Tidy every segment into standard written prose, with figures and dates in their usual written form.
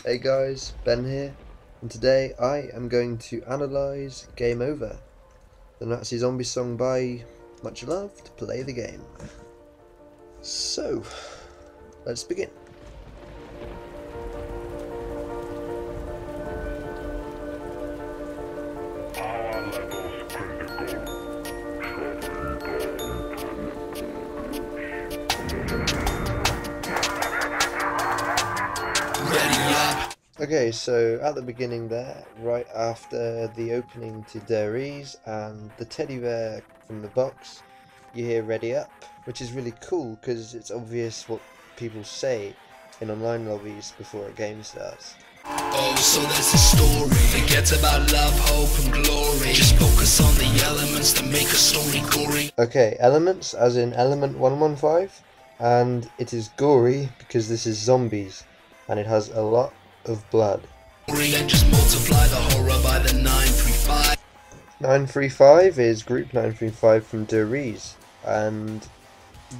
Hey guys, Ben here, and today I am going to analyse Game Over, the Nazi zombie song by Much Loved Play the Game. So, let's begin. Okay, so at the beginning there, right after the opening to Dairies and the teddy bear from the box, you hear "Ready Up," which is really cool because it's obvious what people say in online lobbies before a game starts. Oh, so there's a story. Forget about love, hope and glory. Just focus on the elements that make a story gory. Okay, elements as in element 115, and it is gory because this is zombies and it has a lot of blood. And just multiply the horror by the 935. 935 is group 935 from Dairies, and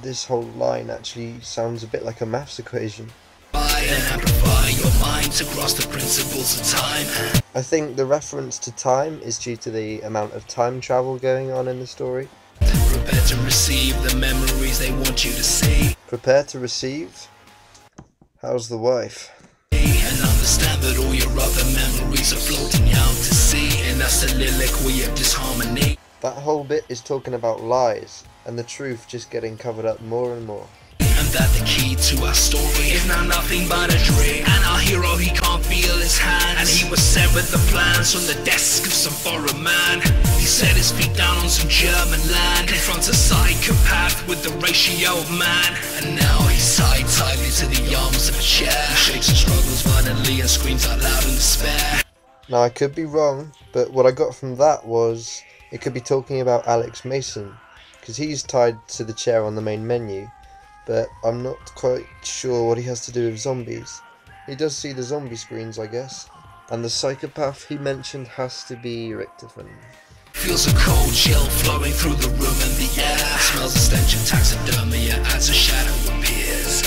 this whole line actually sounds a bit like a maths equation. And amplify your mind to grasp the principles of time. I think the reference to time is due to the amount of time travel going on in the story. Prepare to receive the memories they want you to see. Prepare to receive? How's the wife? And understand that all your other memories are floating out to sea. And that's the soliloquy of disharmony. That whole bit is talking about lies and the truth just getting covered up more and more. And that the key to our story is now nothing but a dream. And our hero, he can't feel his hands, and he was sent with the plans from the desk of some foreign man. He set his feet down on some German land, confronts a psychopath with the ratio of man. And now he's tied tightly to the arms of a chair. He shakes and struggles violently and screams out loud in despair. Now I could be wrong, but what I got from that was it could be talking about Alex Mason, because he's tied to the chair on the main menu. But I'm not quite sure what he has to do with zombies. He does see the zombie screens, I guess. And the psychopath he mentioned has to be Richtofen. Feels a cold chill flowing through the room and the air. Smells the stench of taxidermy as a shadow appears.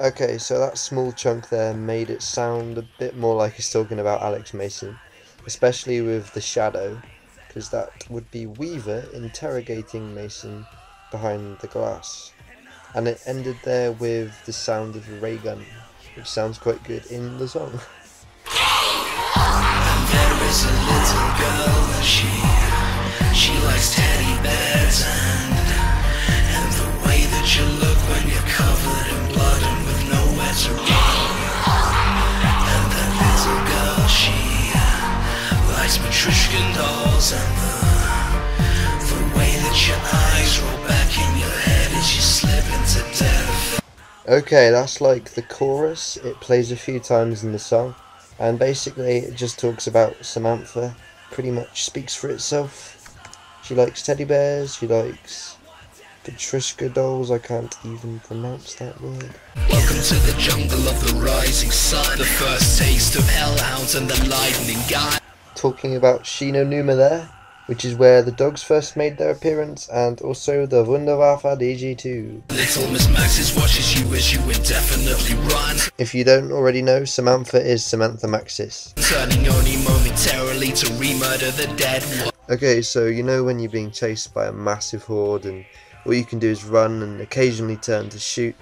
Okay, so that small chunk there made it sound a bit more like he's talking about Alex Mason. Especially with the shadow, because that would be Weaver interrogating Mason behind the glass. And it ended there with the sound of a ray gun, which sounds quite good in the song. And there is a little girl and she likes teddy bears and the way that you look when you're covered in blood and with nowhere to run. And that little girl, she likes Matryoshkin dolls and the way that your eyes roll back in your head as you slip into death. Okay, that's like the chorus. It plays a few times in the song, and basically it just talks about Samantha. Pretty much speaks for itself. She likes teddy bears, she likes Matryoshka dolls, I can't even pronounce that word. Welcome to the jungle of the rising sun, the first taste of hellhounds and the lightning god. Talking about Shino Numa there, which is where the dogs first made their appearance, and also the Wunderwaffe DG2. Little Miss Maxis watches you as you indefinitely run. If you don't already know, Samantha is Samantha Maxis. Turning only momentarily to re-murder the dead. Okay, so you know when you're being chased by a massive horde and all you can do is run and occasionally turn to shoot?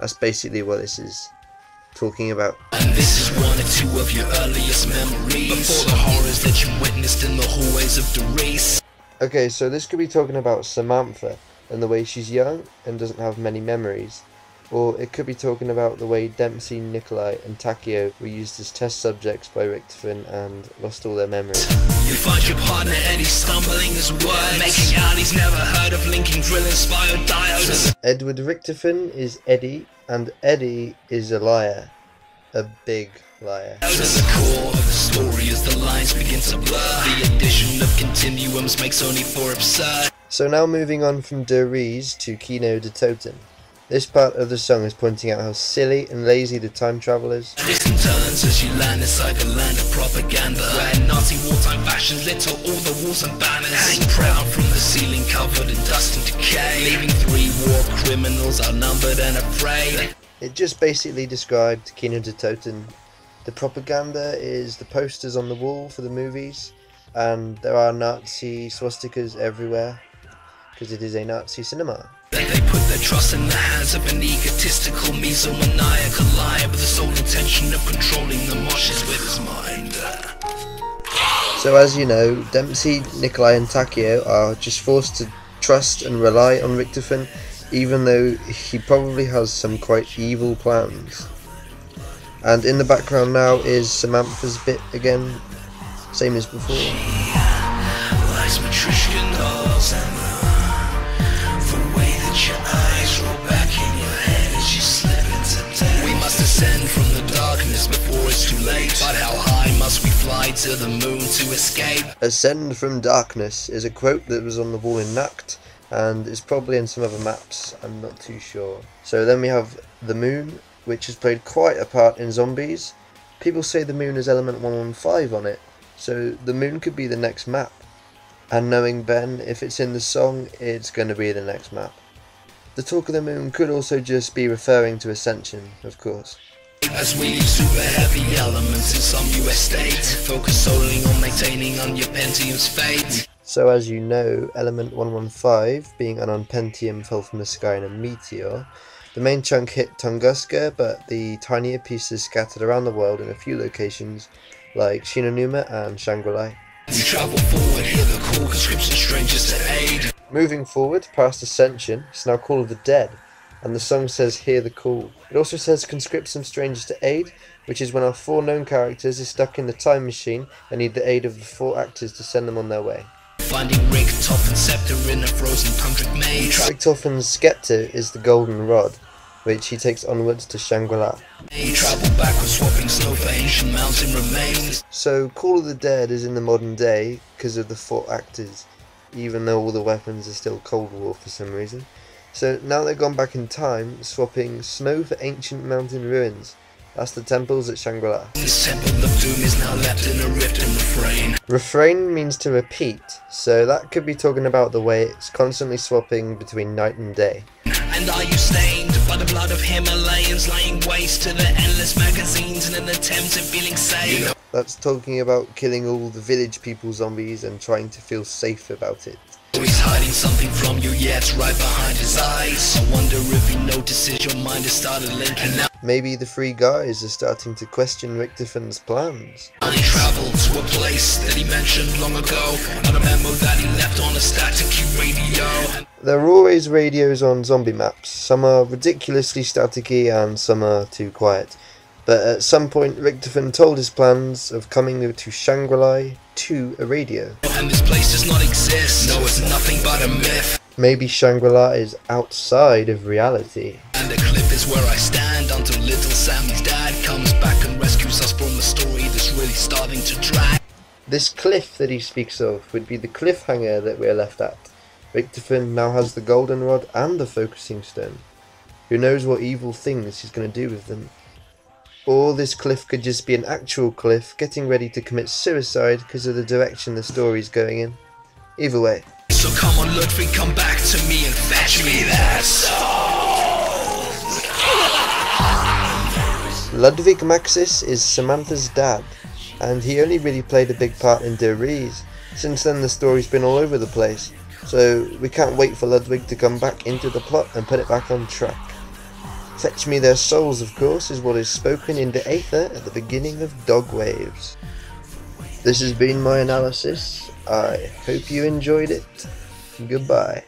That's basically what this is talking about. And this is one or two of your earliest memories before the horrors that you witnessed in the hallways of Dairies. Okay, so this could be talking about Samantha and the way she's young and doesn't have many memories. Or it could be talking about the way Dempsey, Nikolai and Takio were used as test subjects by Richtofen and lost all their memories. You find your partner Eddie stumbling his words, making out he's never heard of linking drill-inspired diodes. Edward Richtofen is Eddie, and Eddie is a liar. A big liar. At the core of the story as the lines begin to blur, the addition of continuums makes only for absurd. So now moving on from Dairies to Kino de Toten. This part of the song is pointing out how silly and lazy the time travel is. Twists and turns as you land inside the land of propaganda, where Nazi wartime fashions litter all the walls and banners, hang proud from the ceiling covered in dust and decay, leaving 3 war criminals outnumbered and afraid. It just basically described Kino der Toten. The propaganda is the posters on the wall for the movies, and there are Nazi swastikas everywhere, because it is a Nazi cinema. They put their trust in the hands of an egotistical, mesomaniacal liar with the sole intention of controlling the moshes with his mind. So as you know, Dempsey, Nikolai and Takeo are just forced to trust and rely on Richtofen, even though he probably has some quite evil plans. And in the background now is Samantha's bit again, same as before. Likes Matryoshka dolls and the way that your eyes roll back in your head as you slip into death. We must ascend from the darkness before it's too late. But how high must we fly to the moon to escape? Ascend from darkness is a quote that was on the wall in Nacht, and it's probably in some other maps, I'm not too sure. So then we have the moon, which has played quite a part in Zombies. People say the moon has element 115 on it, so the moon could be the next map. And knowing Ben, if it's in the song, it's going to be the next map. The talk of the moon could also just be referring to Ascension, of course. As we leave super heavy elements in some US state, focus solely on maintaining on your Pentium's fate. So as you know, element 115, being an unpentium, fell from the sky in a meteor. The main chunk hit Tunguska, but the tinier pieces scattered around the world in a few locations, like Shinonuma and Shangri-La. We travel forward, hear the call, conscription strangers to aid. Moving forward, past Ascension, it's now Call of the Dead, and the song says Hear the Call. It also says conscript some strangers to aid, which is when our 4 known characters are stuck in the time machine and need the aid of the 4 actors to send them on their way. Finding Richtofen's scepter in a frozen tundra maze. Richtofen's scepter is the golden rod, which he takes onwards to Shangri-La. Travel backwards, swapping snow for ancient mountain remains. So Call of the Dead is in the modern day because of the 4 actors, even though all the weapons are still Cold War for some reason. So now they've gone back in time, swapping snow for ancient mountain ruins. That's the temples at Shangri-La. This temple of doom is now left in a rift and refrain. Refrain means to repeat, so that could be talking about the way it's constantly swapping between night and day. And are you stained by the blood of Himalayans, laying waste to the endless magazines in an attempt at feeling safe? That's talking about killing all the village people zombies and trying to feel safe about it. He's hiding something from you, yeah, it's right behind his eyes. I wonder if he notices your mind has started linking now. Maybe the 3 guys are starting to question Richtofen's plans. He travelled to a place that he mentioned long ago, on a memo that he left on a static radio. There are always radios on zombie maps. Some are ridiculously staticky and some are too quiet. But at some point Richtofen told his plans of coming to Shangri-La to a radio. And this place does not exist, no, it's nothing but a myth. Maybe Shangri-La is outside of reality. And the cliff is where I stand until little Sammy's dad comes back and rescues us from the story that's really starting to drag. This cliff that he speaks of would be the cliffhanger that we're left at. Richtofen now has the golden rod and the focusing stone. Who knows what evil things he's going to do with them. Or this cliff could just be an actual cliff getting ready to commit suicide because of the direction the story's going in. Either way. So come on Ludwig, come back to me and fetch me that soul. Ludwig Maxis is Samantha's dad, and he only really played a big part in Der Riese. Since then the story's been all over the place, so we can't wait for Ludwig to come back into the plot and put it back on track. Fetch me their souls, of course, is what is spoken in the Aether at the beginning of Dog Waves. This has been my analysis. I hope you enjoyed it. Goodbye.